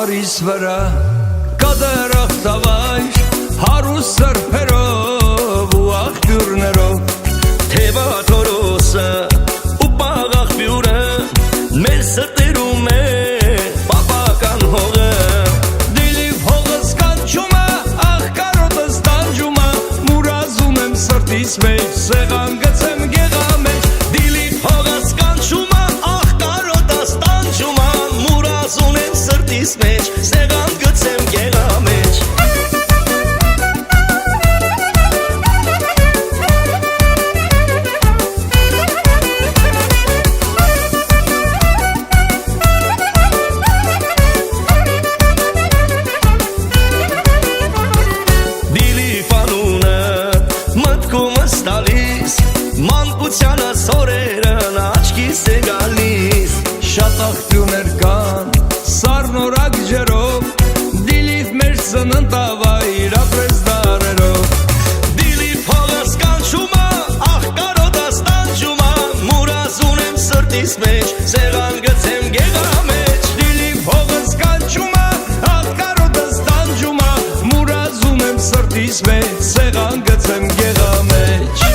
Աղարիս վրա կադարախ տավայր հարուստ սրբերով ու աղբյուրներով թևաթորոսը ու պաղ աղբյուրը մեր սրտերում է պապական հողը դիլիվ հողս կանչում է աղ կարոտս տանջում է մուրազում եմ սրտիս մեջ սեղան գցեմ գեղամեջ դիլիվ հողս կանչում է աղ կարոտս տանջում է մուրազում եմ սրտիս մեջ սեղան գցեմ գեղամեջ Մանկությանը սորերն աչքիս է գալիս Շատ աղբյուրներ կան սառնորակ ջերով Դիլիվ մեր սննդավայր ապրես դարերով Դիլիվ հողս կանչում է աղ կարոտս տանջում է մուրազուն եմ սրտիս մեջ սեղան գցեմ գեղամեջ Դիլիվ հողս կանչում է աղ կարոտս տանջում է մուրազուն եմ սրտիս մեջ սեղան գցեմ գեղամեջ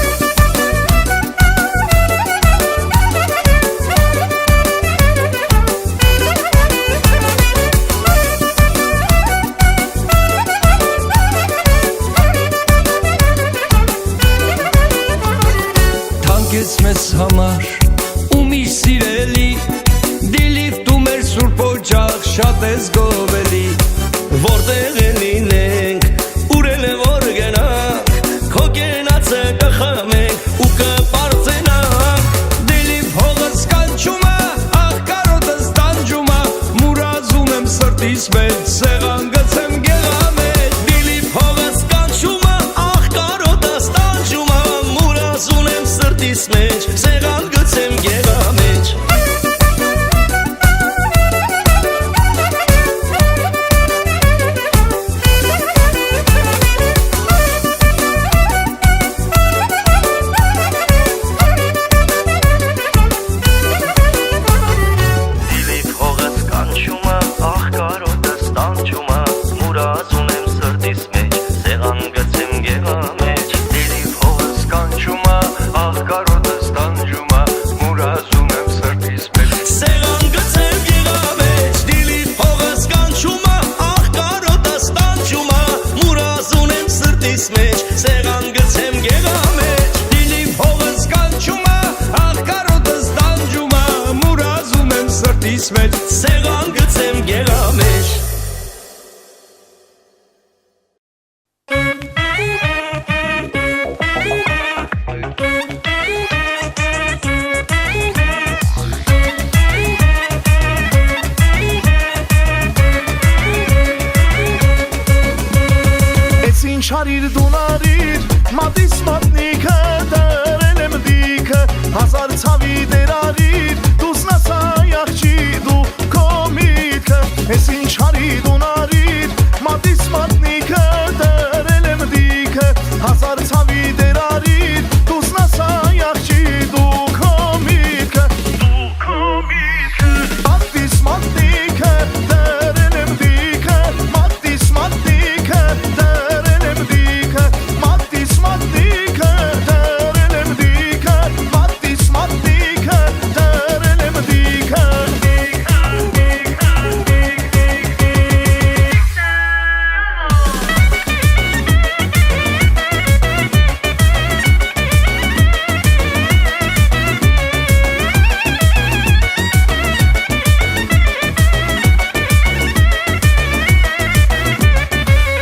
Մեզ համար ու մի սիրելի Դիլիվ դու մեր սուրբ օջախ շատ ես գովելի Որտեղ է լինենք ուրել է որ գնանք Քո գենացը կխմենք ու կպարծենանք Դիլիվ հողս կանչում է աղ կարոտս տանջում է մուրազում եմ սրտիս մեջ սեղան գցեմ գեղամեջ Դիլիվ հողս կանչում է աղ կարոտս տանջում է մուրազում եմ սրտիս մեջ սեղան գցեմ գեղամեջ Դիլիվ հողս կանչում է աղ կարոտս տանջում է մուրազում եմ սրտիս մեջ սեղան գցեմ գեղամեջ Դիլիվ հողս կանչում է աղ կարոտս տանջում է մուրազում եմ սրտիս մեջ սեղան գցեմ գեղամեջ Դիլիվ հողս կանչում է աղ կարոտս տանջում է մուրազում եմ սրտիս մեջ սեղան գցեմ գեղամեջ Դիլիվ հողս կանչում է աղ կարոտս տանջում է մուրազում եմ սրտիս մեջ սեղան գցեմ գեղամեջ Շարիր դունարիր մատիս մատնիքը դրել եմ դիքը հազար ցավի դերարիր դուսնասա աղջի դու քո միտքը ես ինչ արի դունարիր մատիս մատնիքը դրել եմ դիքը հազար ցավի դերարիր դուսնասա աղջի դու քո միտքը մատիս մատնիքը դրել եմ դիքը մատիս մատնիքը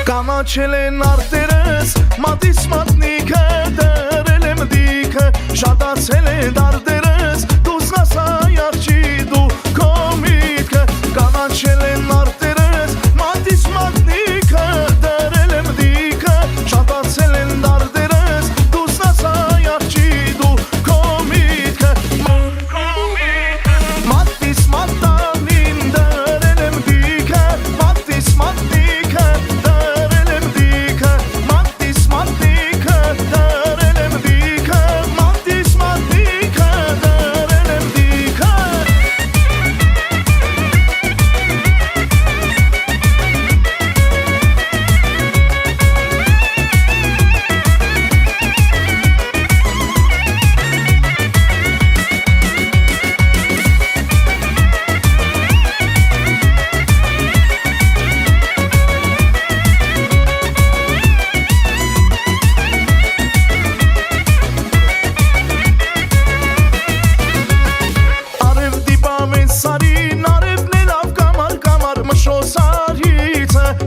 Կանաչել են արտերս մատիս մատնիքը դրել եմ դիքը շատացել է դարդերս դուսնասա աղջի դու քո միտքը կանաչել են արտերս մատիս մատնիքը դրել եմ դիքը շատացել են դարդերս դուսնասա աղջի դու քո միտքը մատիս մատանին դրել եմ դիքը մատիս մատնիքը Մատիս մատիկը դրել եմ դիքը, մատիս մատիկը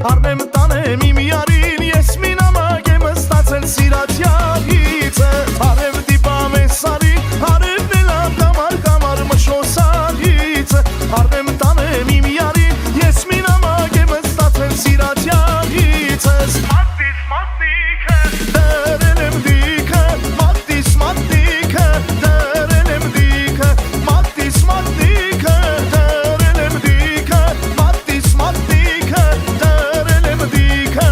Արնեմ տանեմ իմ յարին, ես մի նամակ եմ ստացել սիրացյալիցը Արև դիպամ է սարի, արևն էլ կամար մշոսալիցը Արնեմ տանեմ իմ յարին, ես մի նամակ եմ ստացել սիրացյալիցս Մատիս մատնիքը, դրել եմ դիքը Մատիս մատնիքը, դրել եմ դիքը Մատիս մատնիքը, դրել եմ դիքը Մատիս մատնիքը, դրել եմ դիքը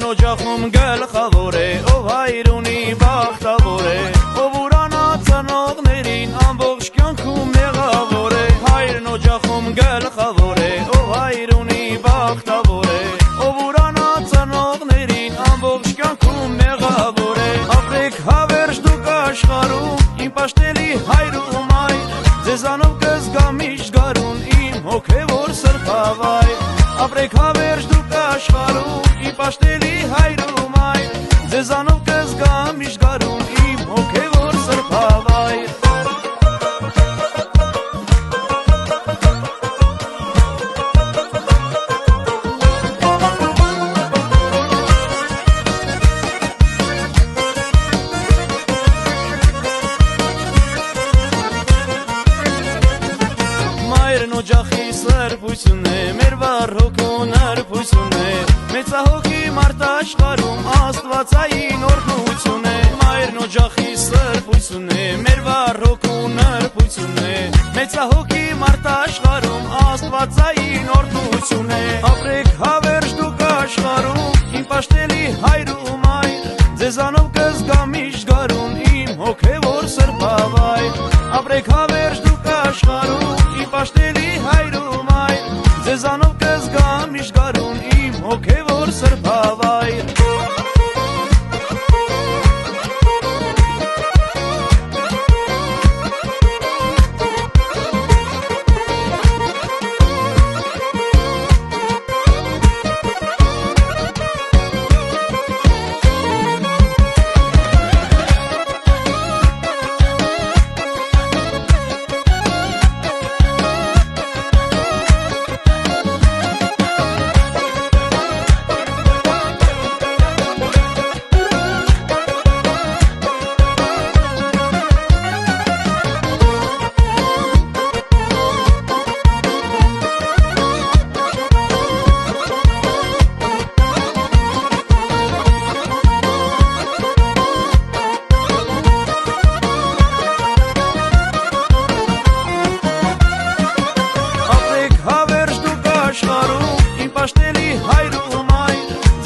օջախում գլխավոր է, ով հայր ունի բախտավոր է, ով ուրանա ծնողներին ամբողջ կյանքում մեղավոր է, հայրն օջախում գլխավոր է, ով հայր ունի բախտավոր է, ով ուրանա ծնողներին ամբողջ կյանքում մեղավոր է, ապրեք հավերժ դուք աշխարհում, իմ պաշտելի հայր ու մայր, ձեզանով կզգա միշտ գարուն իմ հոգևոր սրբավայր, ապրեք հավերժ դուք աշխարհում, իմ պաշտելի հայր ու մայր, ձեզանով կզգա միշտ գարուն իմ հոգևոր սրբավայր։ Մայրն օջախի սրբություն է, մեր վառ հոգուն արբություն է, մեծահոգի մարդ աշխարհում աստվածային օրհնություն է, մայրն օջախի սրբություն է, մեր վառ հոգուն արբություն է, մեծահոգի մարդ աշխարհում աստվածային օրհնություն է, ապրեք հավերժ դուք աշխարհում, իմ պաշտելի հայր ու մայր, ձեզանով կզգա միշտ գարուն իմ հոգևոր սրբավայր, ապրեք հավերժ դուք աշխարհում, իմ պաշտելի հայր ու մայր, ձեզանով կզգա միշտ գարուն իմ հոգևոր սրբավայր։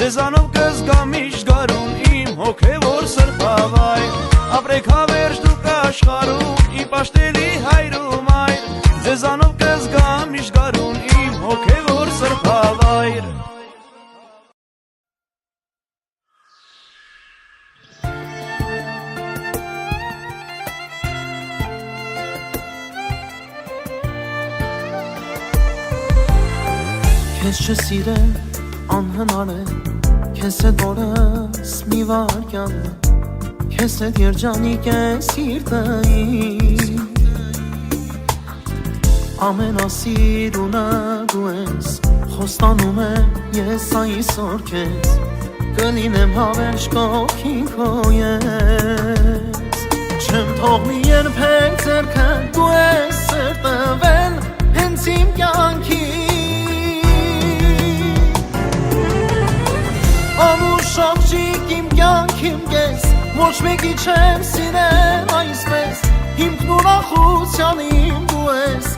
Ձեզանով կզգա միշտ գարուն իմ հոգևոր սրբավայր, ապրեք հավերժ դուք աշխարհում, իմ պաշտելի հայր ու մայր, ձեզանով կզգա միշտ գարուն իմ հոգևոր սրբավայր։ Քեզ չսիրել անհնար է, քեզ հետ օրս մի վարքյան է, քեզ հետ երջանիկ է սիրտային, ամենասիրունը դու ես, խոստանում եմ ես այսօր քեզ, կլինեմ հավերժ կողքին քո ես, չեմ թողնի երբեք ձեռքը, դու ես սրտվել հենց իմ կյանքի, Աղջիկ իմ կյանքիմ կես, ոչ մեկի չեմ սիրել այսպես, հիմքն ուրախության իմ դու ես,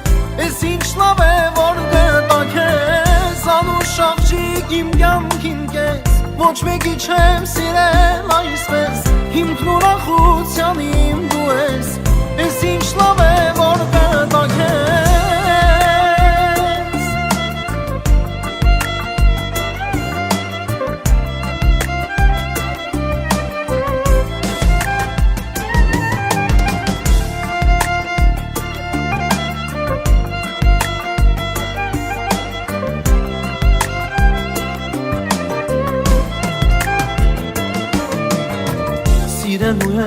ես ինչ լավ է որ գտա քեզ, անուշ աղջիկ իմ կյանքիմ կես, ոչ մեկի չեմ սիրել այսպես, հիմքն ուրախության իմ դու ես, ես ինչ լավ է որ գտա քեզ։ Սիրելու է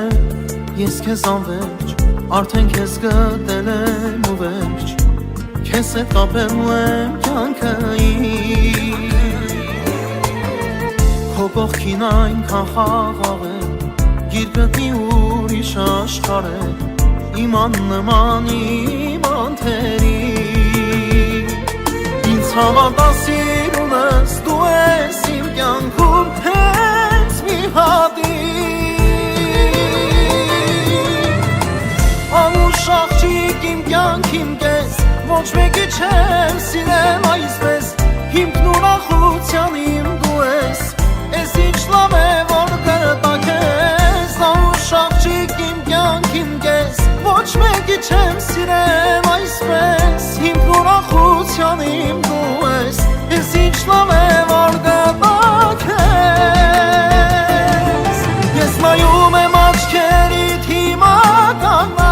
ես քեզ անվերջ, արդեն քեզ գտել եմ ու վերջ, քեզ հետ կապելու եմ կյանքային, քո կողքին այնքան խաղաղ է, գիրկրտի ուրիշ աշխարհ է, իմ աննման իմ անթերի, ինձ հավատասիրունս դու ես իմ կյանքում հենց մի հատի, Աղջիկ իմ կյանքիմ կես, ոչ մեկի չեմ սիրել այսպես, հիմքն ուրախության իմ դու ես, ես ինչ չեմ սիրել այսպես Հիմք ուրախության իմ դու ես Ես ինչ լավ է որ գտակ ես Ես նայում եմ աչքերիդ հիմա կանգնած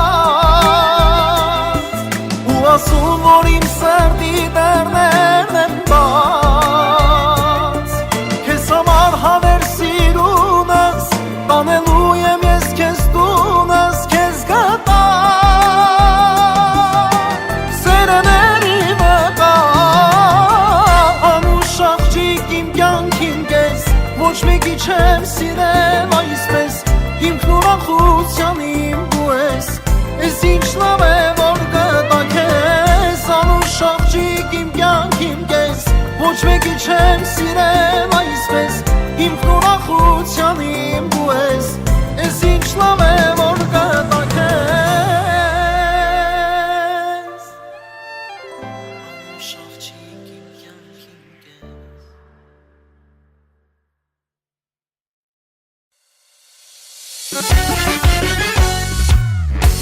Ու ասում որ իմ սրտի դռներն են բաց Քեզ համար հավեր սիրունս Տանելու եմ ես քեզ տունս Քեզ գտա Սերեների վկա Անուշ աղջիկ իմ կյանքին կես Ոչ մեկի չեմ սիրել այսպես Հիմքն ուրախության իմ դու ես Ես ինչ լավ է որ գտա քեզ Անուշ աղջիկ իմ կյանքին կես Ոչ մեկի չեմ սիրել այսպես Հիմքն ուրախության իմ դու ես Ես ինչ լավ է որ գտա քեզ Անուշ աղջիկ իմ կյանքին կես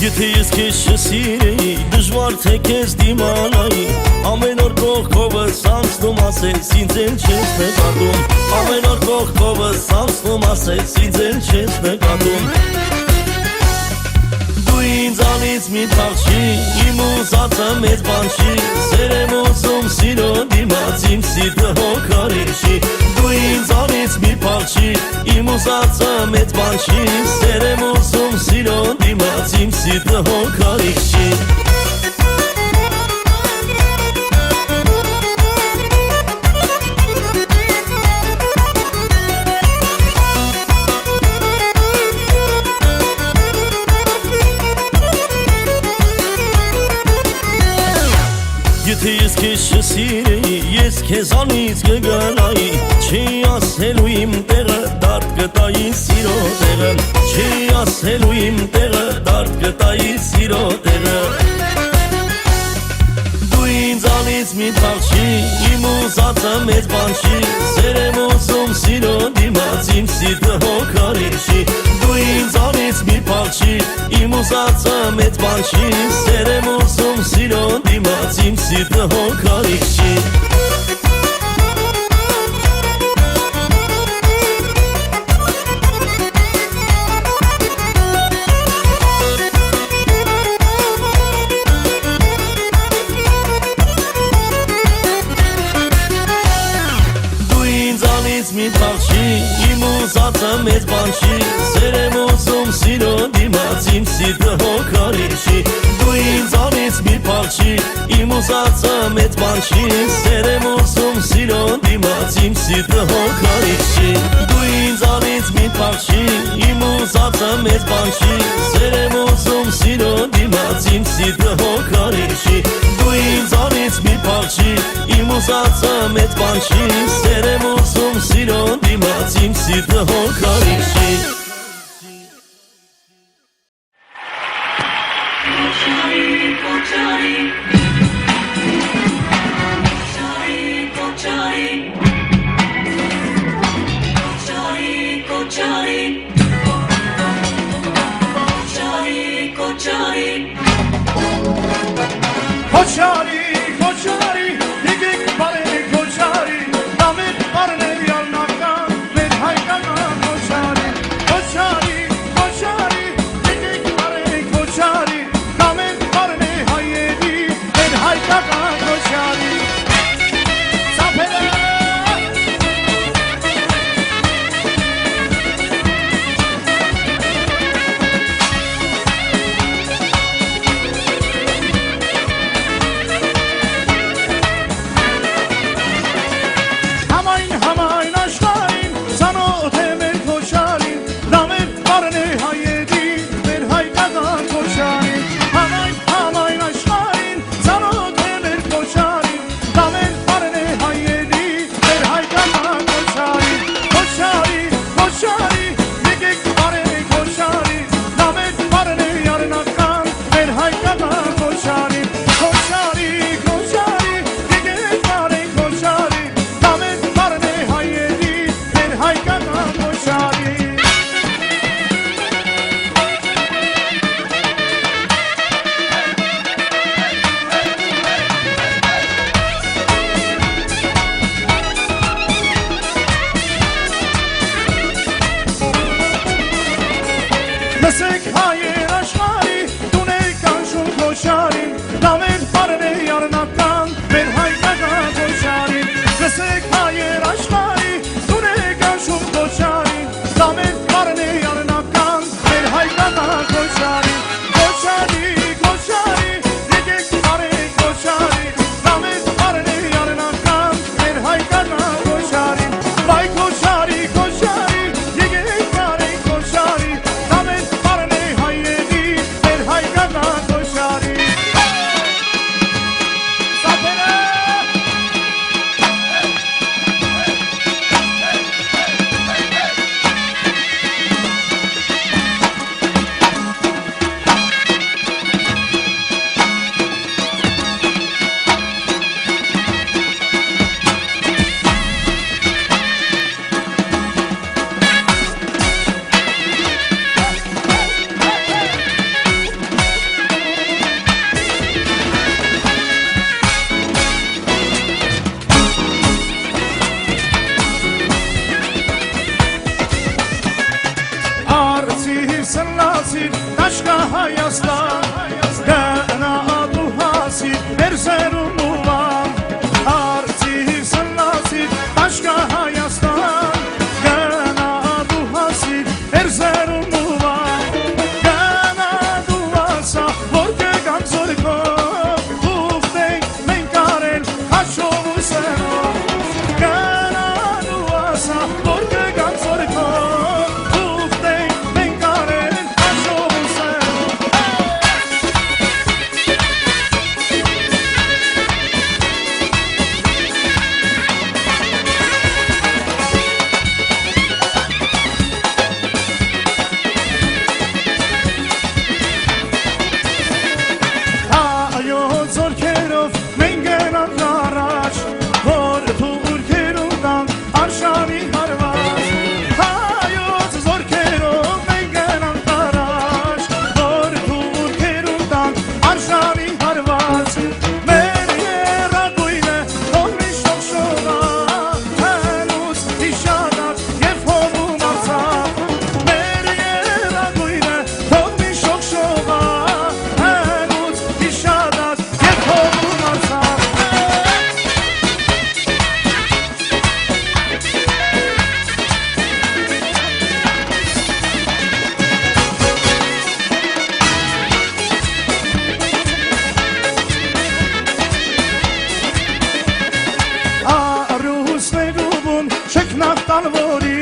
Եթե ես քեզ չսիրեի, դժվար թե քեզ դիմանայի Ամեն օր կողքովս անցնում ասես, ինձ էլ չես նկատում Ամեն օր կողքովս անցնում ասես, ինձ էլ չես նկատում Դու ինձանից մի փախչի, իմ ուզածը մեծ բան չի Սեր եմ ուզում սիրո դիմաց, իմ սիրտը հոգարի չի Դու ինձանից մի փախչի, իմ ուզածը մեծ բան չի Սեր եմ ուզում սիրո դիմաց, իմ սիրտը հոգարի չի Եթե ես քեզ չսիրեի, ես քեզանից կգնայի Չի ասելու իմ տեղը, դարդ կտայի սիրո տեղը Չի ասելու իմ տեղը, դարդ կտայի սիրո տեղը Դու ինձանից մի փախչի, իմ ուզածը մեծ բան չի Սեր եմ ուզում սիրո դիմաց, իմ սիրտը հոգարի չի Դու ինձանից մի փախչի, իմ ուզածը մեծ բան չի Սեր եմ ուզում սիրո դիմաց, իմ սիրտը հոգարի չի մի փախչի, իմ ուզածը մեծ բան չի Սեր եմ ուզում սիրո դիմաց, իմ սիրտը հոգարի չի Դու ինձանից մի փախչի, իմ ուզածը մեծ բան չի Սեր եմ ուզում սիրո դիմաց, իմ սիրտը հոգարի չի Դու ինձանից մի փախչի, իմ ուզածը մեծ բան չի Սեր եմ ուզում սիրո դիմաց, իմ սիրտը հոգարի չի Դու ինձանից մի փախչի, իմ ուզածը մեծ բան չի Սեր եմ ուզում սիրո դիմաց, իմ սիրտը հոգարի չի Koçari, koçari, digik bare koçari, Namit parne diyalnakan, med haykana koçari, Հայաստան գնալու հասիր մեր զերումուվան արծիր սնացիր աշկա Հայաստան գնալու հասիր մեր զերումուվան գնալու ասա որ կգան զորքով ուղտենք մենք արել հաշով ու սերով գնալու ասա որ կգան զորքով ուղտենք մենք արել հաշով ու սերով Հայոց զորքերով մենք գնանք առաջ որ թուրքերուն տան արշավի հարված Հայոց զորքերով մենք գնանք առաջ որ թուրքերուն տան արշավի հարված մեր երագույնը ով միշտ շողա հենուս իշադած և հովում արցավ մեր երագույնը ով միշտ շողա հենուս իշադած և հովում արցավ Արուսներուբուն շեքնակ տալվորի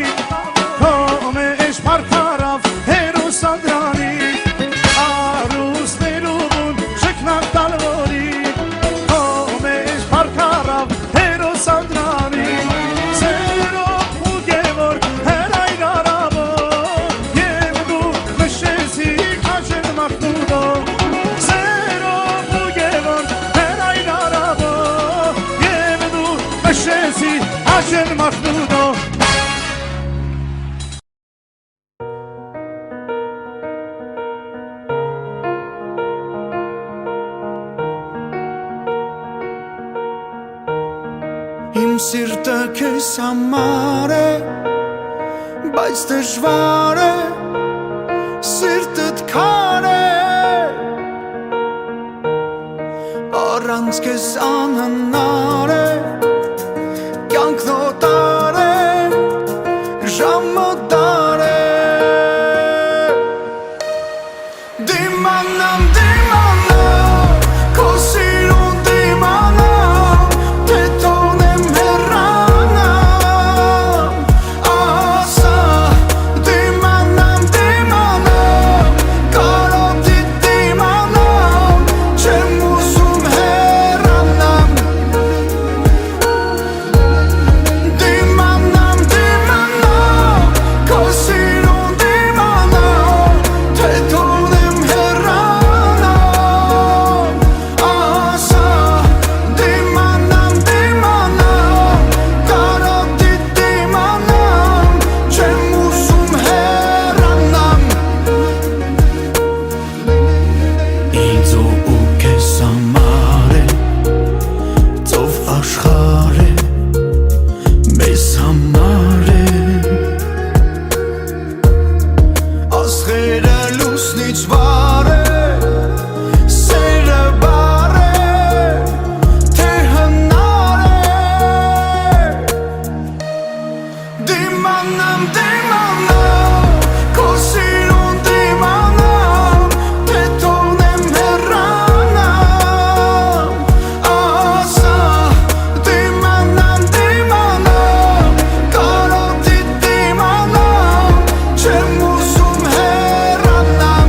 Կոմեշ պարքարավ հերոս անդրանի Արուսներուբուն շեքնակ տալվորի Կոմեշ պարքարավ հերոս անդրանի Սերով ու գևոր հերայն արավով Եվ դու մշեցի կաջեն մախնուդով Սերով ու գևոր հերայն արավով Եվ դու մշեցի կաջեն մախնուդով Իմ սիրտը քեզ համար է, բայց դժվար է, սիրտդ քար է, առանց քեզ անհնար է, կյանքն օտար է, ժամը դար է, դիմանամ, դիմանամ, քո սիրուն դիմանամ, թե թողնեմ հեռանամ, ասա, դիմանամ, դիմանամ, կարոտիդ դիմանամ, չեմ ուզում հեռանամ, դիմանամ, դիմանամ, քո սիրուն դիմանամ, թե թողնեմ հեռանամ, ասա, դիմանամ, դիմանամ, կարոտիդ դիմանամ, չեմ ուզում հեռանամ Ինձ ու քեզ համար է, ծով աշխարհ է, մեզ համար է Աստղերը լուսնից վար է, սերը բար է, թե հնար է Դիմանամ, դիմանամ, քո սիրուն դիմանամ, թե թողնեմ հեռանամ, ասա, դիմանամ, դիմանամ, կարոտիդ դիմանամ, չեմ ուզում հեռանամ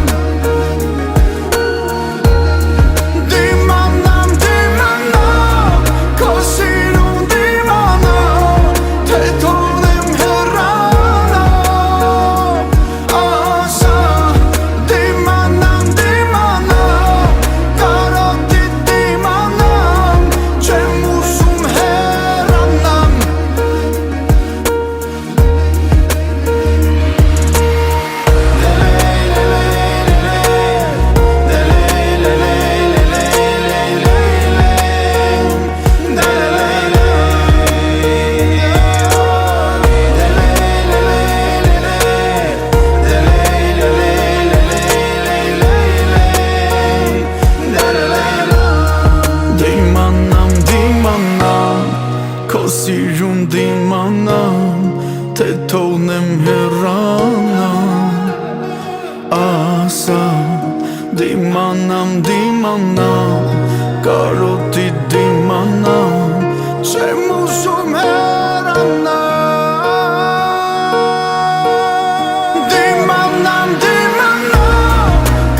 Դիմանամ, դիմանամ, քո սիրուն դիմանամ, թե թողնեմ հեռանամ, դիմանամ, թե թողնեմ հեռանամ, ասա դիմանամ, կարոտի դիմանամ, չեմ ուզում հեռանամ,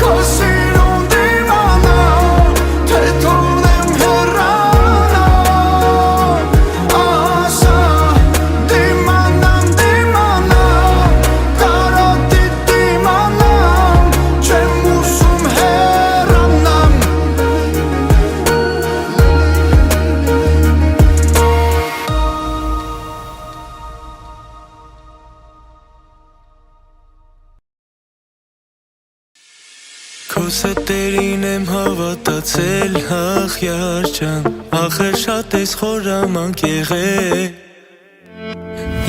քո սիրուն դիմանամ, թե թողնեմ հեռանամ, ասա դիմանամ, կարոտի դիմանամ, չեմ ուզում հեռանամ. Քո ստերին եմ հավատացել, ախ յար ջան, ախր շատ ես խորամանկ եղել.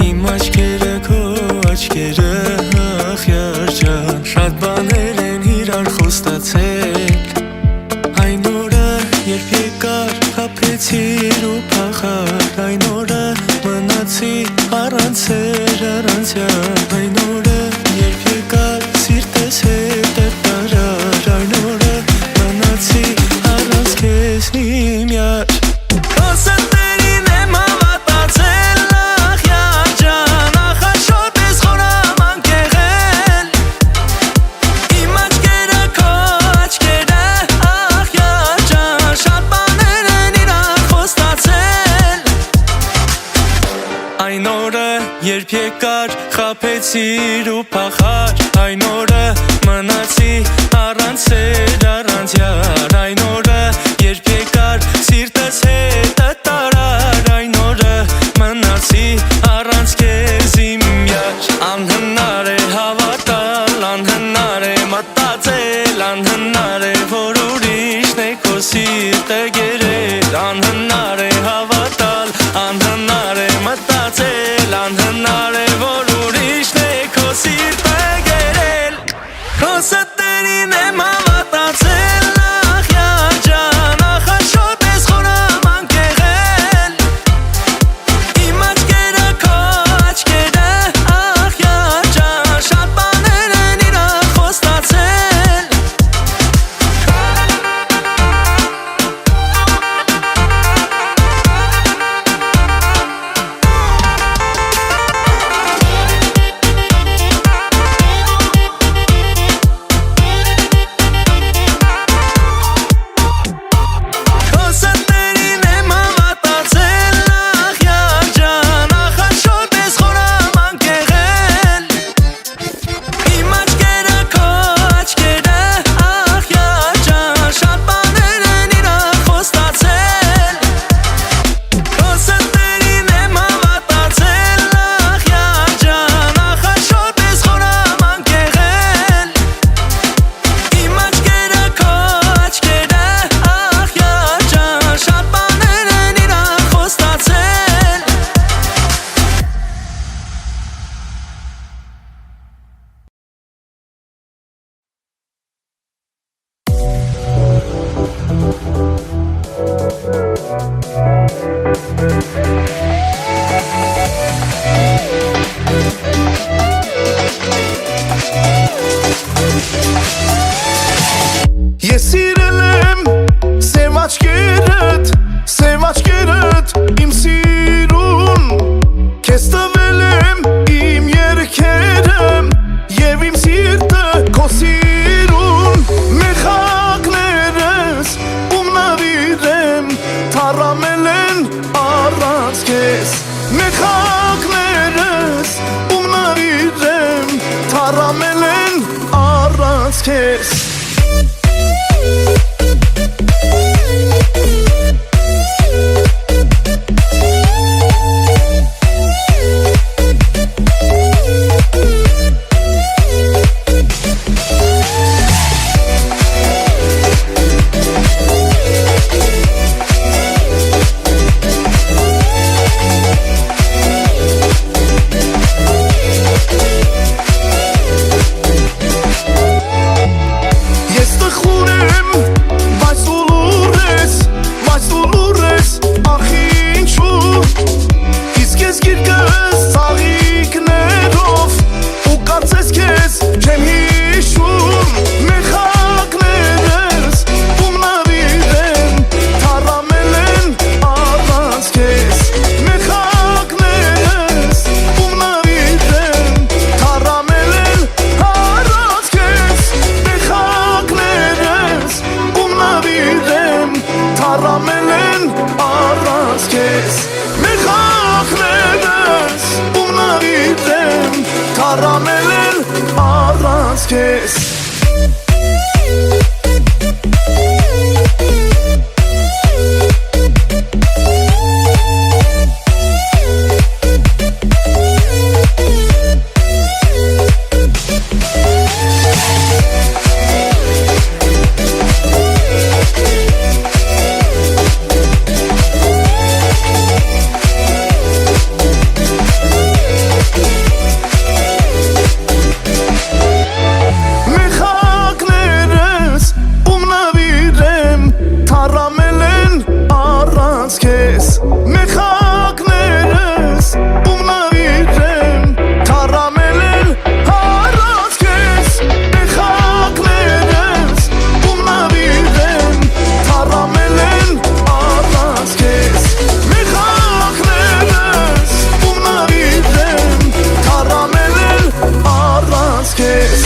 Իմ աչքերը քո աչքերը, ախ յար ջան, շատ բաներ են իրար խոստացել. Այն օրը երբ եկար, խաբեցիր ու փախար, այն օրը մնացի առանց սեր, առանց յար. Այն օրը երբ եկար, սիրտս հետ տարար, այն օրը մնացի առանց քեզ իմ յար. Քո սրտերին եմ հավատացել, ախ յար ջան, ախր շատ ես խորամանկ եղել. Իմ աչքերը քո աչքերը, ախ յար ջան, շատ բաներ են իրար խոստացել. Այն օրը երբ եկար, խաբեցիր ու փախար, այն օրը մնացի առանց սեր, առանց յար. Այն օրը երբ եկար, սիրտս հետը տարար, այն օրը մնացի առանց քեզ իմ յար. Անհնար է հավատալ, անհնար է մտածել, անհնար է որ ուրիշն է քո սիրտը գերել. Անհնար է հավատալ, անհնար է մտածել, անհնար է որ ուրիշն է քո սիրտը գերել. Քո ստերին եմ հավատացել, ախ յար ջան, ախր շատ ես խորամանկ եղել. Իմ աչքերը քո աչքերը, ախ յար ջան, շատ բաներ են իրար խոստացել. Քո սրտերին եմ հավատացել, ախ յար ջան, ախր շատ ես խորամանկ եղել. Իմ աչքերը քո աչքերը, ախ յար ջան, շատ բաներ են իրար խոստացել. Քո սրտերին եմ հավատացել, ախ յար ջան, ախր շատ ես խորամանկ եղել. Իմ աչքերը քո աչքերը, ախ յար ջան, շատ բաներ են իրար խոստացել. Ես սիրել եմ սև աչքերդ, իմ սիրուն, քեզ տվել եմ իմ երգերը և իմ սիրտը քո սիրուն. Մեխակներս ում նվիր եմ, թառամել են առանց քեզ. Մեխակներս ում նվիր եմ, թառամել են առանց քեզ. գիրկս ծաղիկներով ու կարծես քեզ չեմ հիշում մեխակներս ում նավիրեն թառամել են առանց քեզ մեխակներս ում նավիրեն թառամել են առանց քեզ մեխակներս ում նավիրեն թառամել են առանց քեզ մեխակներս ում նավիրեն թառամել են առանց քեզ մեխակներս ում նավիրեմ թառամել են առանց քեզ մեխակներս ում նավիրեմ թառամել են առանց քեզ մեխակներս ում նավիրեմ թառամել են առանց քեզ մեխակներս ում նավիրեմ թառամել են առանց քեզ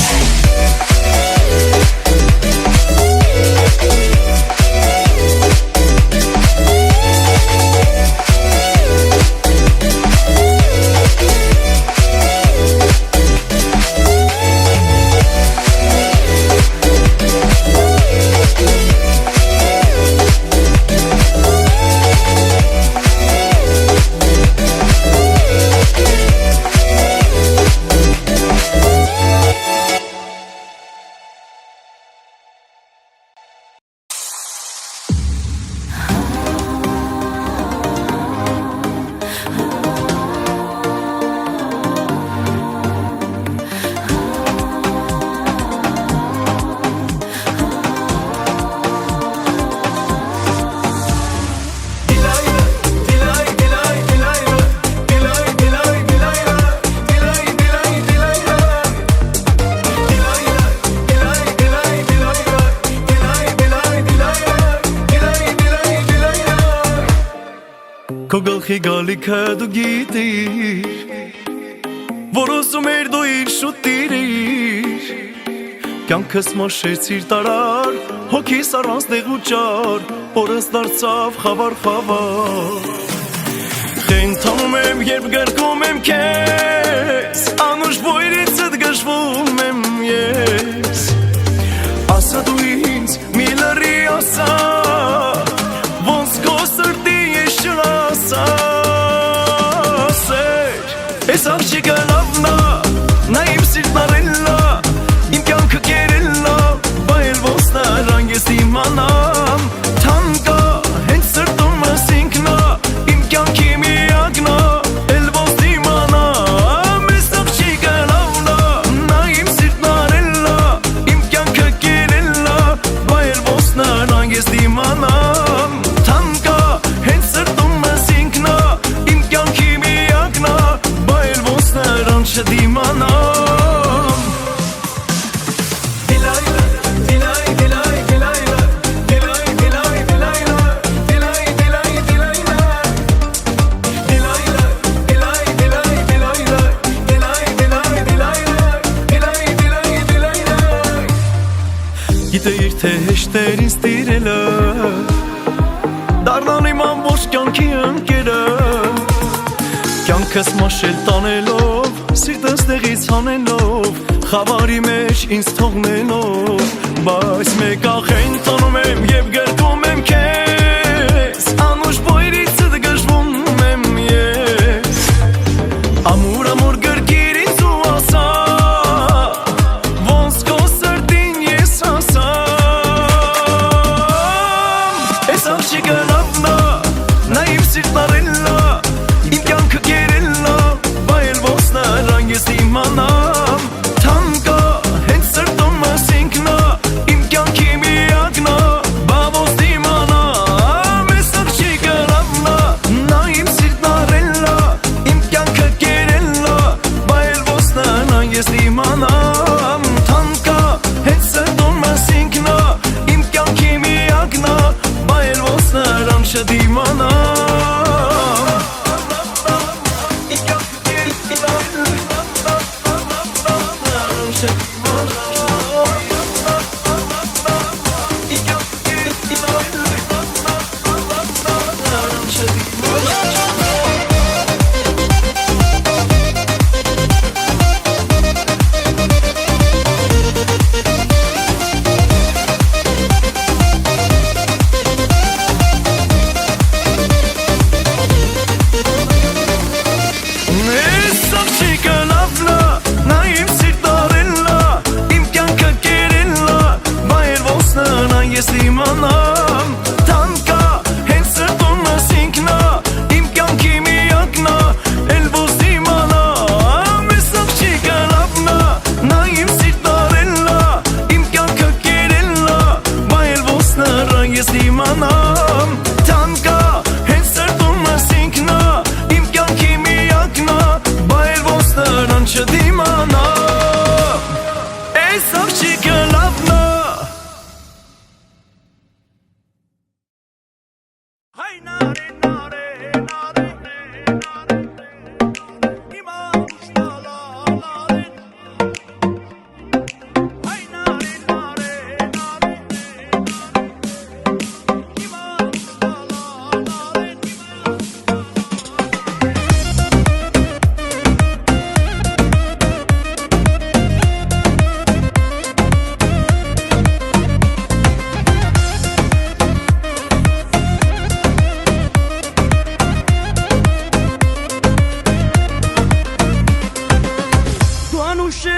Քո գլխի գալիքը դու գիտիր որ ուզում էր դու իր շուտիրիր կյանքս մաշեցիր տարար հոգիս առանց դեղ ու ճար օրս դարձավ խավար խավար խենթանում եմ երբ գրկում եմ քեզ անուշ բույրիցդ գժվում եմ ես ասա դու ինձ մի լրի ասա ոնց քո սրտի Ես աղջիկը լավն է, նա իմ սիրտն առել է, իմ կյանքը կերել է, բայց ոնց նրան ես իմանամ, թանկ է, հենց սրտումս ինքն է, իմ կյանքի միակն է, էլ ոնց իմանամ, ես աղջիկը լավն է, նա իմ սիրտն առել է, իմ կյանքը կերել է, բայց ոնց նրան ես իմանամ, թանկ է, հենց սրտումս ինքն է, իմ կյանքի միակն է չդիմանամ Դիլայլա, դիլայ, դիլայ, դիլայլա Դիլայ, դիլայ, դիլայլա Դիլայ, դիլայ, դիլայլա Դիլայլա, դիլայ, դիլայ, դիլայլա Դիլայ, դիլայ, դիլայլա Դիլայ, դիլայ, դիլայլա Գիտեիր թե հեշտ էր ինձ տիրելը Դառնան իմ ամբողջ կյանքի ընկերը Կյանքս մաշել տանելով Սիրտս տեղից հանելով Խավարի մեջ ինձ թողնելով Բայց մեկ ախեն տանում եմ և գրկում եմ քեզ Անուշ բույրիցդ գժվում եմ ես Ամուր ամուր գրկիր ինձ ու ասա Ոնց քո սրտին ես ասամ Ես աղջիկը լավն է Նա իմ սիրտն առել է Իմ կյանքը կերել է Բայց ոնց նրան ես իմանամ Թանկ է հենց սրտումս ինքն է Իմ կյանքի միակն է Բա ոնց իմանամ Ես աղջիկը լավն է Նա իմ սիրտն առել է Իմ կյանքը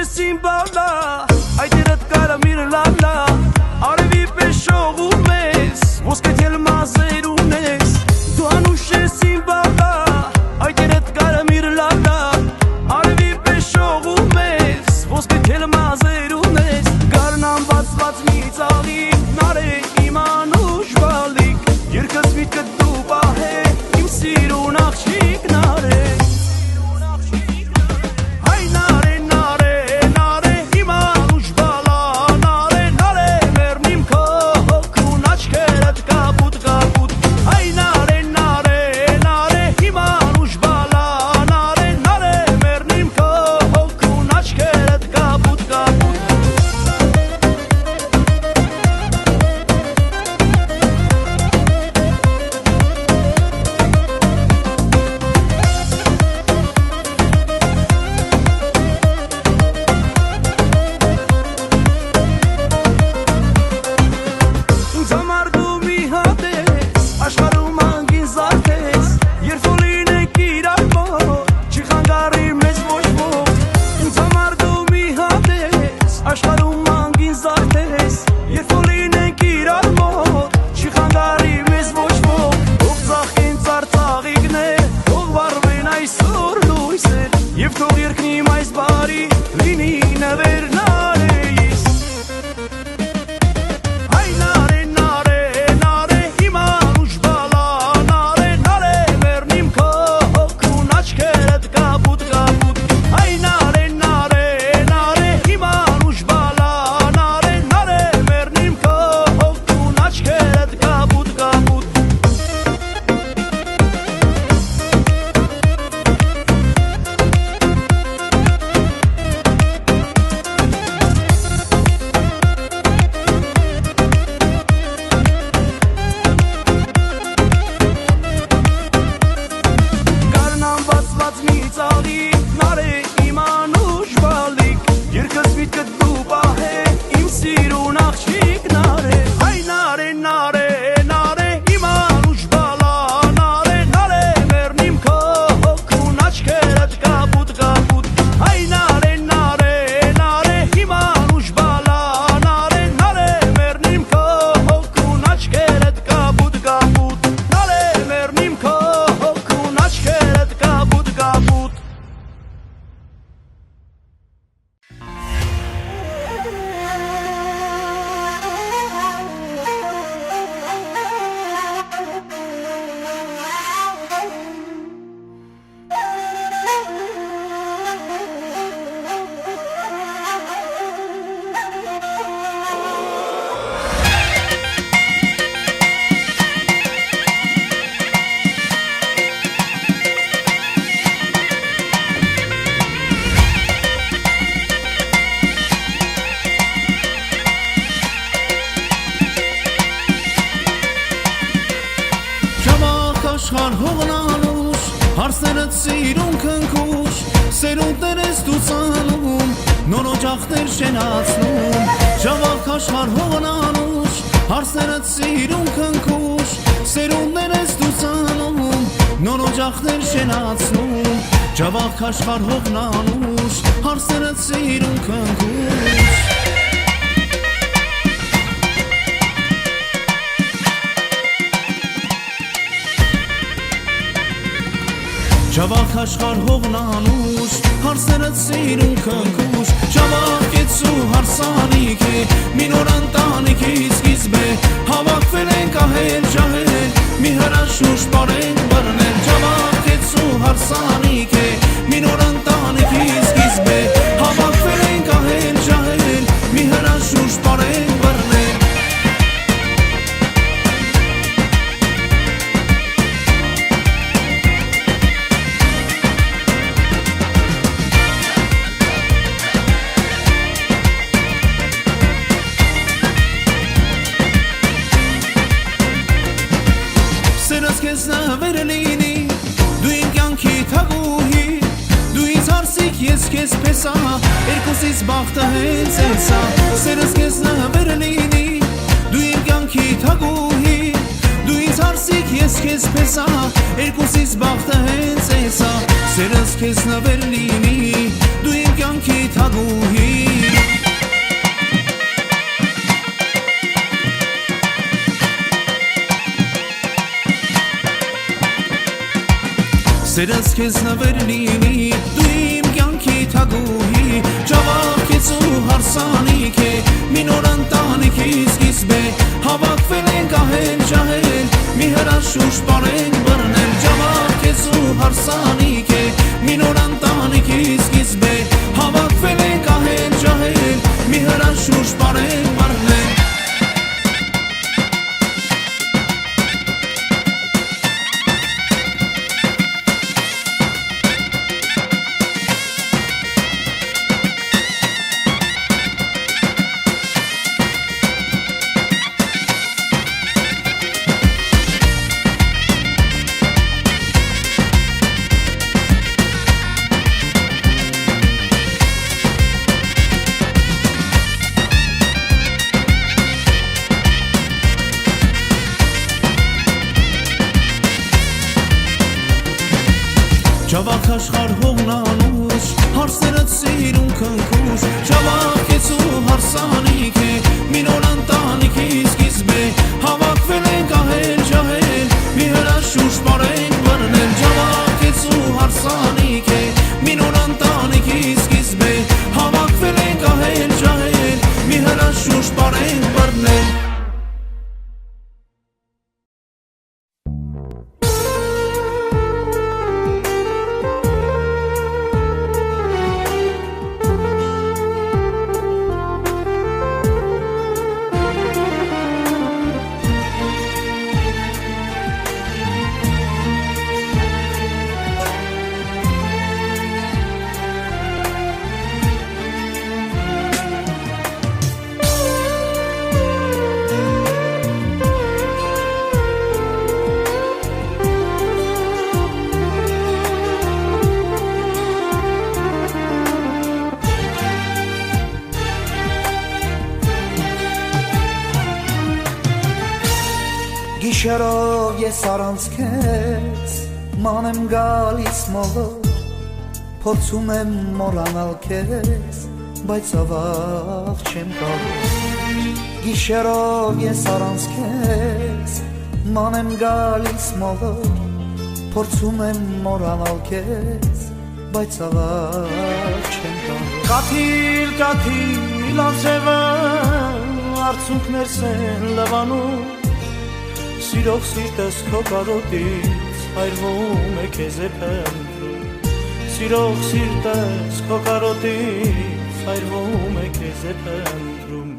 Սիմբալա այդ երդ կարամիր լալա արևի պես շողում ես ոսկե թել մազեր ունես դու անուշ ես Սիմբալա այդ երդ կարամիր լալա արևի պես շողում ես ոսկե թել մազեր ունես գարնան բացված մի ծաղի նարե իմ անուշ բալիկ երկս միտքը դու պահե իմ սիրուն աղջիկ նարե աշխարհ հողնանուշ հարսերդ սիրուն քնքուշ սերունդներ ես դու ցանում նոր օջախներ շենացնում ժավախ աշխարհ հողնանուշ հարսերդ սիրուն քնքուշ սերունդներ ես դու ցանում նոր օջախներ շենացնում ժավախ աշխարհ հողնանուշ հարսերդ սիրուն քնքուշ Ժավախ աշխարհ հողնանուշ հարսերդ սիրուն քնքուշ Ժավախ կեցու հարսանիք է մինոր ընտանիքից սկիզբ է հավաքվել ենք ահել ջահել մի հրաշուշ բարենք բռնել Ժավախ կեցու հարսանիք է մինոր ընտանիքից սկիզբ է հավաքվել ենք ահել ջահել մի հրաշուշ բարենք բռնել Քեզ նվեր լինի դու իմ կյանքի թագուհի դու ինձ հարսիկ ես քեզ փեսա երկուսից բախտը հենց էսա սերս քեզ նվեր լինի դու իմ կյանքի թագուհի դու ինձ հարսիկ ես քեզ պես երկուսից բախտը հենց էսա սերս քեզ նվեր լինի դու իմ կյանքի թագուհի Սերս քեզ նվեր լինի դու իմ կյանքի թագուհի Ջավախ ես ու հարսանիք է մի նոր ընտանիքի սկիզբ է Հավաքվել ենք ահել ջահել մի հրաշուշ պարենք բռնել Ջավախ ես ու հարսանիք է մի նոր ընտանիքի սկիզբ է Հավաքվել ենք ահել ջահել մի հրաշուշ պարենք բռնել Ջավախ աշխար հողնանուշ, հարսերըց սիրուն քնքուշ Ջավախ ես ու հարսանիք է, մի նոր ընտանիքի սկիզբ է Հավաքվել ենք ահել ջահել, մի հրաշուշ պարենք բռնել Ջավախ ես ու հարսանիք է, մի նոր ընտանիքի սկիզբ է Հավաքվել ենք ահել ջահել, մի հրաշուշ պարենք բռնել Գիշերով ես առանց քեզ ման եմ գալիս մոլոր Փորձում եմ մոռանալ քեզ բայց ավաղ չեմ կարող Գիշերով ես առանց քեզ ման եմ գալիս մոլոր Փորձում եմ մոռանալ քեզ բայց ավաղ չեմ կարող Կաթիլ կաթիլ անձևը արցունքներս են լվանում Սիրող սիրտս քո կարոտից հայրվում է քեզ է փնտրում Սիրող սիրտս քո կարոտից հայրվում է քեզ է փնտրում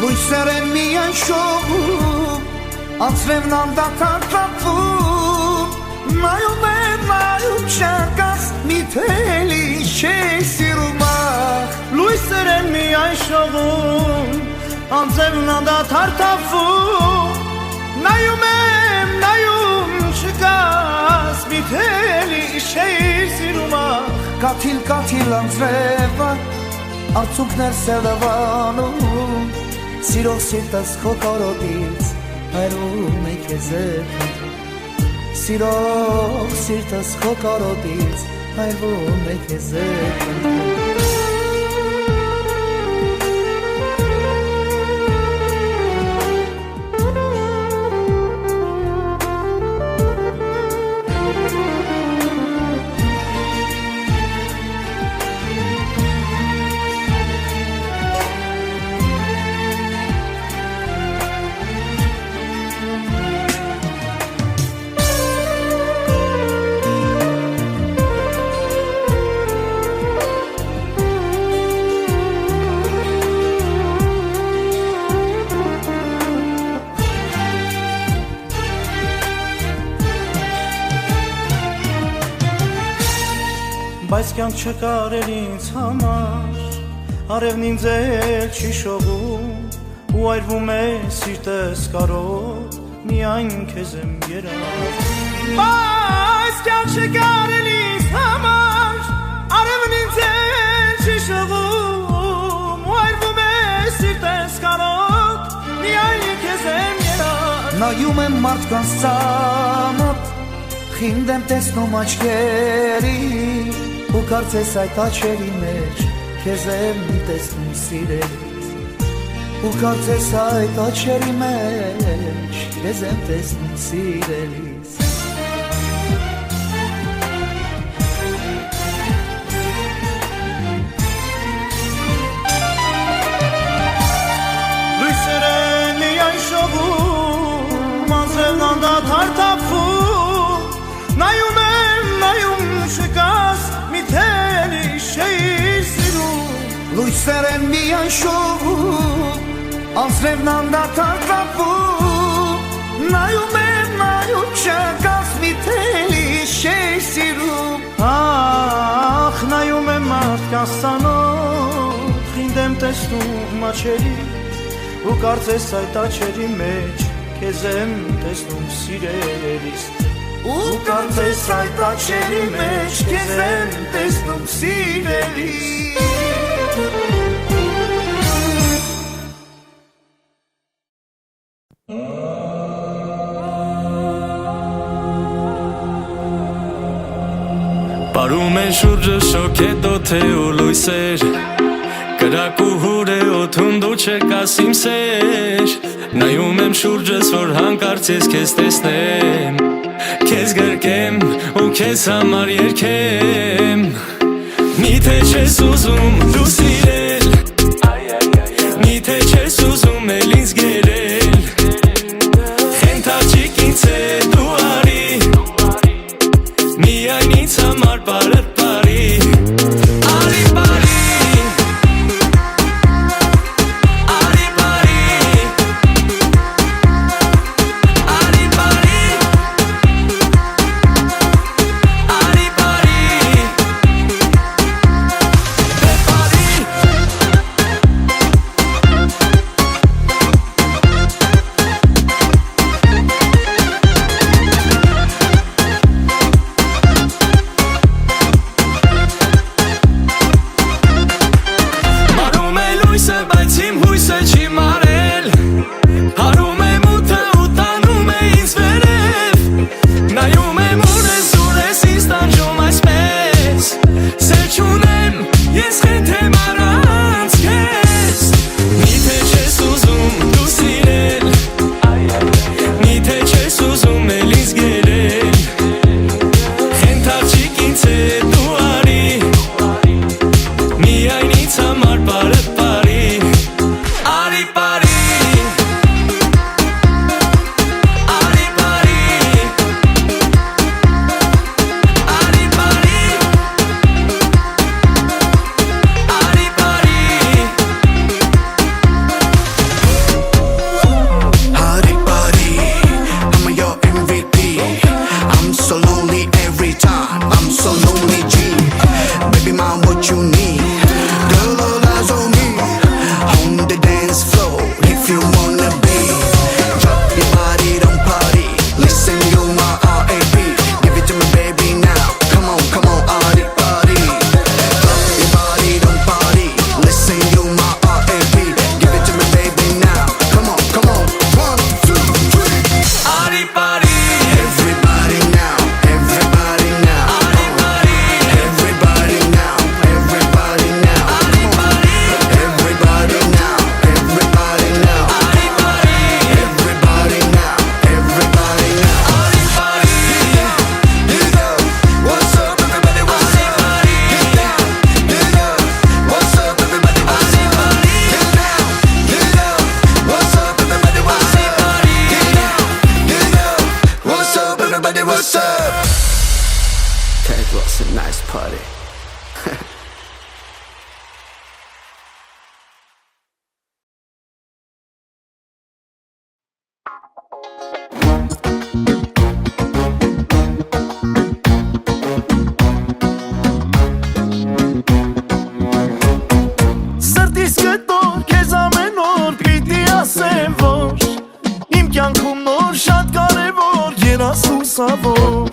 Լույսեր են միայն շողում անցրևն անդադար կապվում Նայում եմ նայում չանկաս մի թելի չես սիրում Լույսեր են միայն շողում անձևն անդադար թափվում Նայում եմ նայում չկաս մի թելի չես սիրում Կաթիլ կաթիլ անձևը արցունքներ սելավանում Սիրող սիրտս քո կարոտից հայրում է քեզ է Սիրող սիրտս քո կարոտից հայրվում է քեզ է Բայց կյանք չկարել ինձ համար Արևն ինձ էլ չի շողում Ու այրվում է սիրտս կարոտ Միայն քեզ եմ երազում Բայց կյանք չկարել ինձ համար նայում եմ մարդկանց ծանոթ, խինդ եմ տեսնում աչքերի, ու կարծես այդ աչքերի մեջ քեզ եմ մի տեսնում սիրելիս, ու կարծես այդ աչքերի մեջ քեզ եմ տեսնում սիրելիս։ Նայում եմ, նայում չկաս, մի թելի շեի սիրում Լույսեր են միայն շովում, անձրևն անդադար տապում Նայում եմ, նայում չկաս, մի թելի շեի սիրում Ախ, նայում եմ մարդկանց ծանոթ, խինդ եմ տեսնում աչքերի ու կարծես այդ աչքերի մեջ քեզ եմ տեսնում սիրելիս ու կարծես այդ աչքերի մեջ քեզ եմ տեսնում սիրելիս Պարում են շուրջը շոքեդոթե ու լույսեր Կրակ ու հուր է օդում դու չկաս իմ սեր Նայում եմ շուրջս որ հանկարծ ես քեզ տեսնեմ Քեզ գրկեմ ու քեզ համար երգեմ Միթե չես ուզում դու սիրել Միթե չես ուզում էլ ինձ գերել Խենթաճիկ ինձ է դու արի Միայն ինձ համար բարդ բարի Արի բարի լուսավոր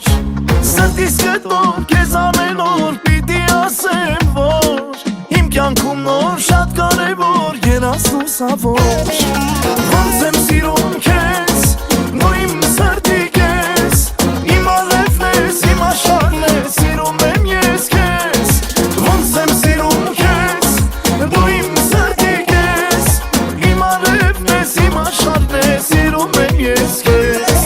Սրտիս գտոր քեզ ամեն օր պիտի ասեմ որ Իմ կյանքում նոր շատ կարևոր երաս լուսավոր Ոնց եմ սիրում քեզ ես իմ աշխարհն է սիրում եմ ես քեզ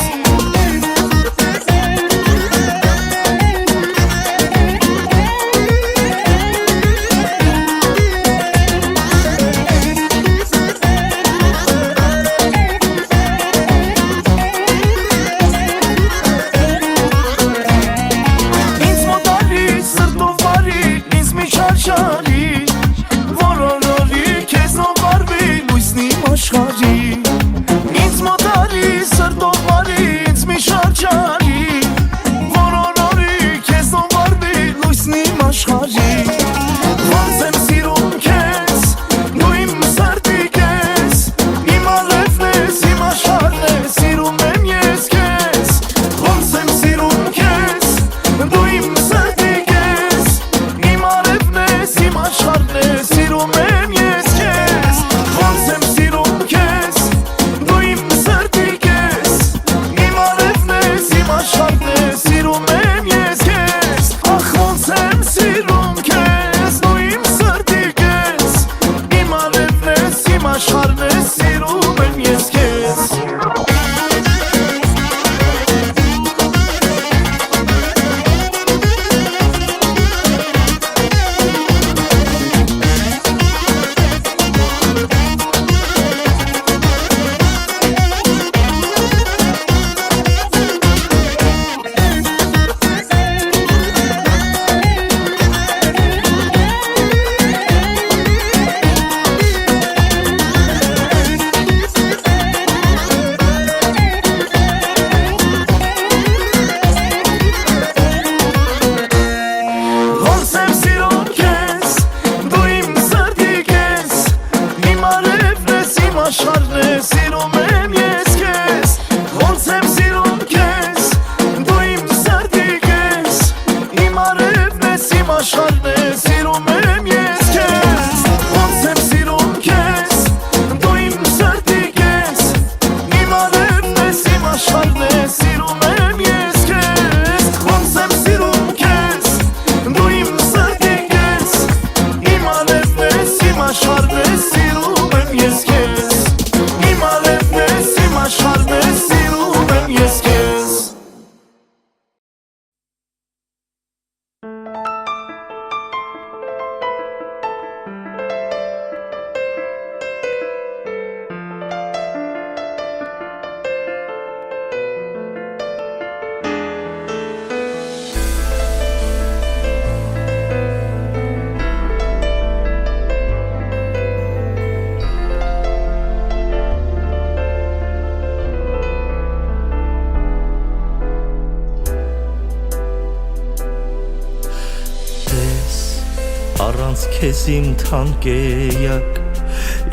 Ինձ մոտարի սրտով վարի ինձ մի շրջանի Որորորի քեզ նով վարվի լույսն իմ աշխարհի Ոնց եմ սիրում քեզ դու իմ սրտի քեզ Իմ արևն ես իմ աշխարհն է սիրում եմ ես քեզ Ոնց եմ սիրում քեզ դու իմ սրտի քեզ Իմ արևն ես իմ աշխարհն է սիրում եմ ես քեզ Ոնց եմ սիրում քեզ դու իմ սրտի քեզ Իմ արևն ես իմ աշխարհն է սիրում եմ ես քեզ Ախ ոնց եմ սիրում քեզ դու իմ սրտի քեզ Իմ արևն ես իմ աշխարհն է սիրում եմ ես քեզ Ոնց եմ սիրում քեզ դու իմ սրտի քեզ Իմ արևն ես իմ աշխարհն է սիրում եմ ես քեզ Ոնց եմ սիրում քեզ դու իմ սրտի քեզ Իմ արևն ես իմ աշխարհն է սիրում եմ ես քեզ Ոնց եմ սիրում քեզ դու իմ սրտի քեզ Իմ արևն ես իմ աշխարհն է սիրում եմ ես քեզ Ոնց եմ սիրում քեզ դու իմ սրտի քեզ Իմ արևն ես իմ աշխարհն է սիրում եմ ես քեզ Իմ արևն ես իմ աշխարհն է սիրում եմ ես քեզ Առանց քեզ իմ թանկեյակ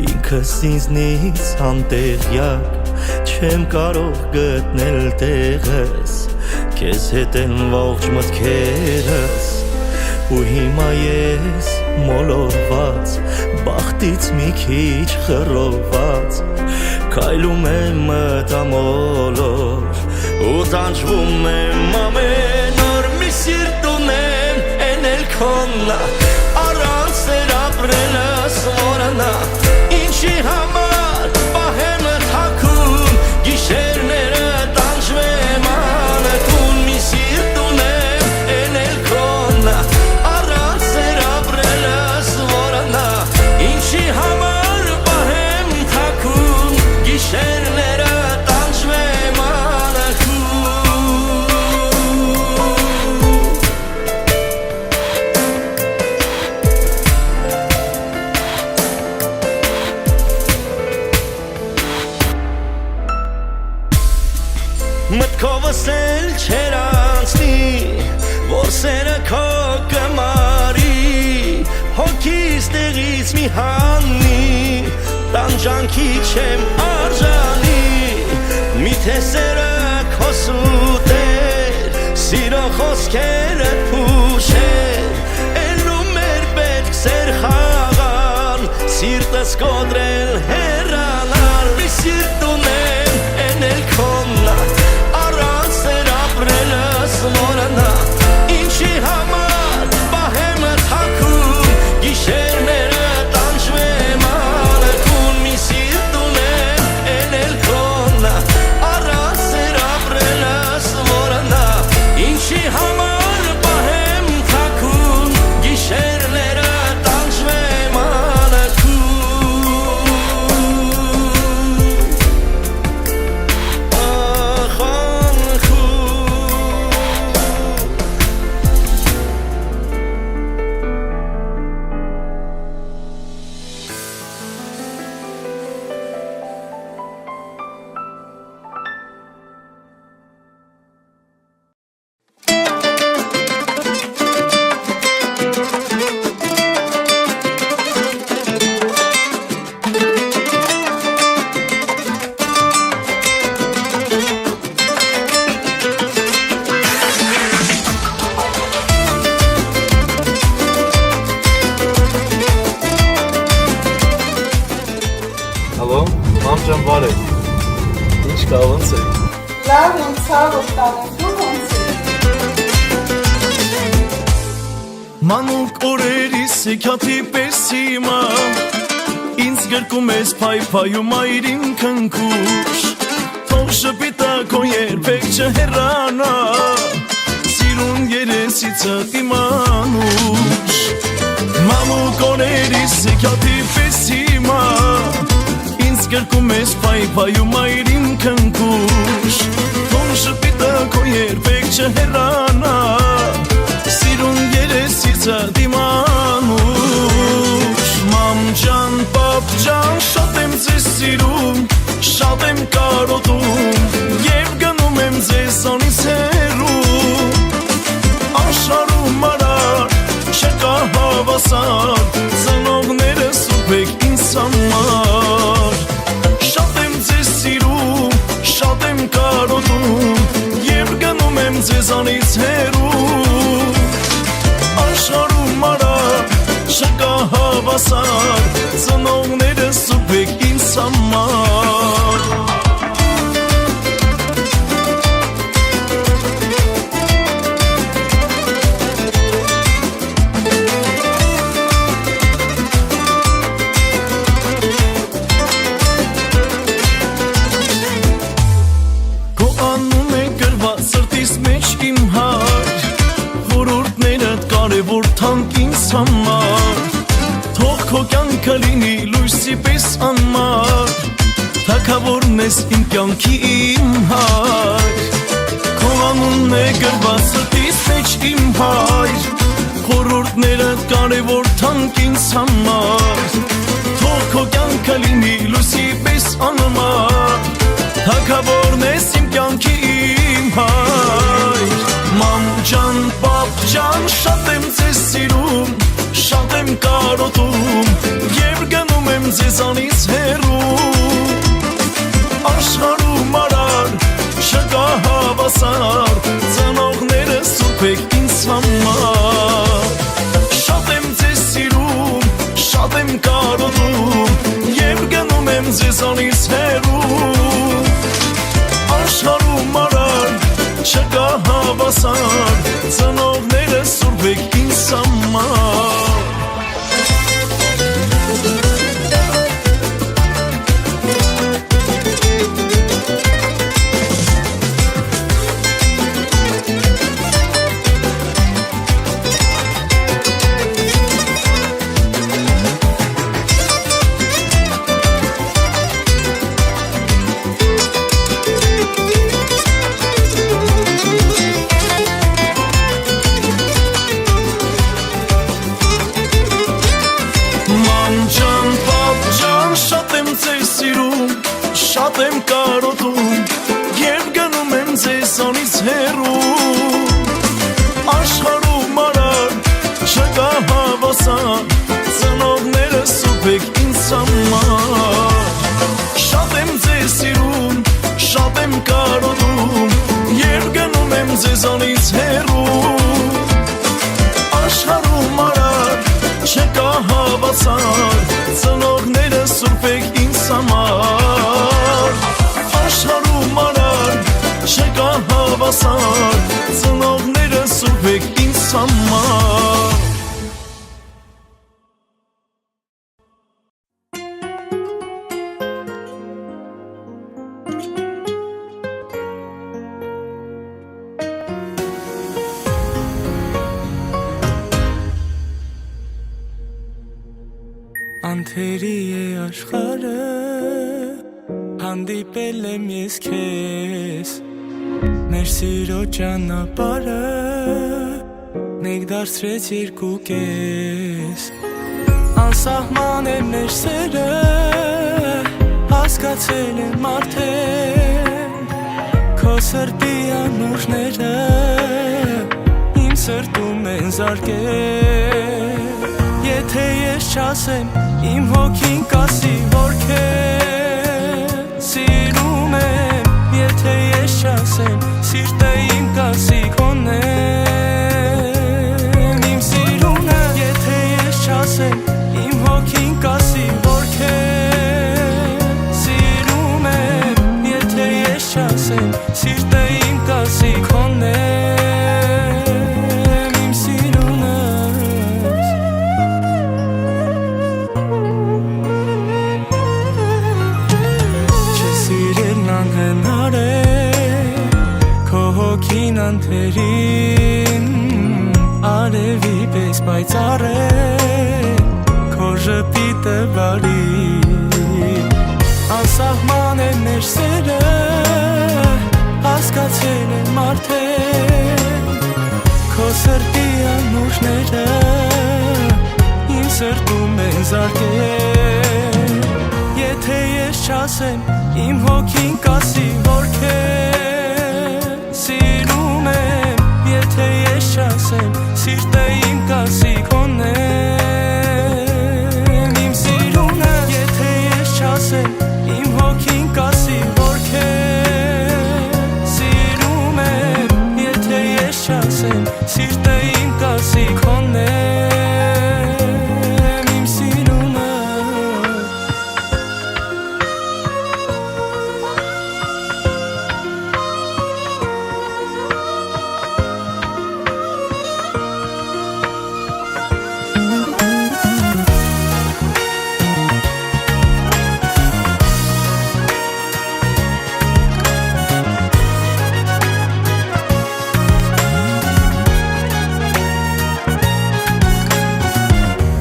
ինքս ինձնից անտեղյակ չեմ կարող գտնել տեղս քեզ հետ են ողջ մտքերս ու հիմա ես մոլորված բախտից մի քիչ խռոված քայլում եմ մտամոլոր ու տանջվում եմ ամեն օր մի սիրտ ունեմ են էլ քոննա Առանց էր ապրելս որնա Ինչի համար պահեմ թաքում Գիշերները տանջվեմ անտուն Մի սիրտ ունեմ են էլ քոննա Առանց էր ապրելս որնա Ինչի համար պահեմ թաքում Գիշերները տանջվեմ Մտքովս էլ չեր անցնի Որ սերը քո կմարի Հոգիս տեղից մի հանի Տանջանքի չեմ արժանի Միթե սերը քո սուտեր Սիրո խոսքերը փուշեր Էլում էր պետք սեր խաղալ Սիրտս կոդրել հեռանալ Մի սիրտ ունեմ են էլ քոննա Մորանա ինչի համար պահեմ թաքում Գիշերները տանջվեմ անտուն Մի սիրտ ունեմ Բարև։ Ինչ կա ոնց է։ Լավ եմ, ցավոք տանեմ, դու ոնց ես։ Մանուկ օրերիս եկյատի պես հիմա ինձ գրկում ես փայփայում այրին քնքուշ թող շպիտա քո երբեք չհեռանա սիրուն երեսիցը իմանուշ Մանուկ օրերիս եկյատի պես հիմա ինձ գրկում ես փայփայում այրին քնքուշ թող շպիտա քո երբեք չհեռանա Սիրուն երեսիցը դիմանուշ Մամ ջան, պապ ջան, շատ եմ ձեզ սիրում Շատ եմ կարոտում Եվ գնում եմ ձեզանից հեռու Աշխարհում արար, չկա հավասար Ծնողները սուրբ եք ինձ համար Շատ եմ ձեզ սիրում, շատ եմ կարոտում Եվ գնում եմ ձեզանից հեռու Աշխարհում արար, չկա հավասար Ծնողները սուրբ եք ինձ համար Քո անուն է գրված սրտիս մեջ իմ հայր Խորհուրդներդ կարևոր թանկ ինձ համար Թող քո կյանքը լինի լույսի պես անմար Թագավորն ես իմ կյանքի իմ հայր Քո անունն է գրված սրտիս մեջ իմ հայր Խորհուրդներդ կարևոր թանկ ինձ համար Թող քո կյանքը լինի լույսի պես անմար Թագավորն ես իմ կյանքի իմ հայր Մամ ջան, պապ ջան, շատ եմ ձեզ սիրում Շատ եմ կարոտում Եվ գնում եմ ձեզանից հեռու Աշխարհում արար, չկա հավասար Ծնողները սուրբ եք ինձ համար Շատ եմ ձեզ սիրում, շատ եմ կարոտում Եվ գնում եմ ձեզանից հեռու Աշխարհում արար, չկա հավասար Ծնողները սուրբ եք ինձ համար Ման ջան, պապ ջան, շատ եմ ձեզ սիրում Շատ եմ կարոտում Եվ գնում եմ ձեզանից հեռու Աշխարհում արար, չկա հավասար Ծնողները սուրբ եք ինձ համար Շատ եմ ձեզ սիրում, շատ եմ կարոտում Եվ գնում եմ ձեզանից հեռու Աշխարհում արար, չկա հավասար Ծնողները սուրբ եք ինձ համար Աշխարհում արար, չկա հավասար Ծնողները սուրբ եք ինձ համար Անթերի է աշխարը Հանդիպել եմ ես քեզ Մեր սիրո ճանապարհը Մեկ դարձրեց երկու կես Անսահման է մեր սերը Հասկացել եմ արդեն Քո սրտի անուշները Իմ սրտում են զարկել Եթե ես չասեմ, իմ հոգին կասի, որ քեզ սիրում եմ Եթե ես չասեմ, սիրտը իմ կասի քոնեմ Իմ սիրունը, եթե ես չասեմ, իմ հոգին կասի, որ քեզ սիրում եմ Ջերմին անթերին Արևի պես պայծառ է Քո ժպիտը բարի Անսահման է մեր սերը Հասկացել եմ արդեն Քո սրտի անուշները Իմ սրտում են զարկել Եթե ես չասեմ Իմ հոգին կասի որ քեզ Սիրում եմ Եթե ես չասեմ Սիրտը իմ կասի քոնեմ Իմ սիրուն եմ Եթե ես չասեմ Իմ հոգին կասի որ քեզ Սիրում եմ Եթե ես չասեմ Սիրտը իմ կասի քոնեմ Իմ սիրուն եմ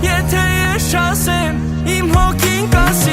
Եթե ես չասեմ, իմ հոգին կասի